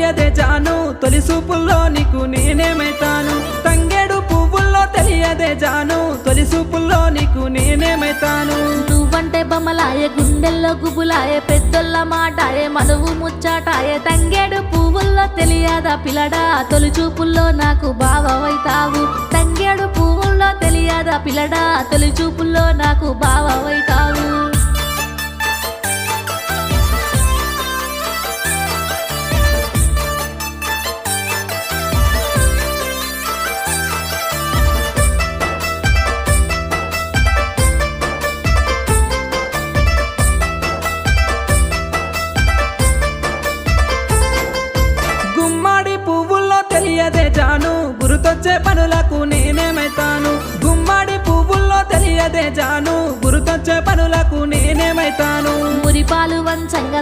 తెలియదే జాను తొలి చూపుల్లో నీకు నేనేమైతాను తంగేడు పువ్వుల్లో తెలియదే జాను తొలి చూపుల్లో నీకు నేనేమైతాను నువ్వంటే బొమ్మలాయే గుండెల్లో గుబులాయే పెద్దోళ్ళ మాటాయే మనువు ముచ్చాటాయే తంగేడు పువ్వుల్లో తెలియదా పిల్లడా తొలి చూపుల్లో నాకు బావవైతావు తంగేడు పువ్వుల్లో తెలియదా పిల్లడా తొలి చూపుల్లో నాకు బావవైతావు గుమ్మడి పువ్వుల్లో తెలియదే జాను గురుతొచ్చే పనులకు నేనేమైతాను గుమ్మడి పువ్వుల్లో తెలియదే జాను గురుతొచ్చే పనులకు నేనేమైతాను మురిపాలు వంచంగా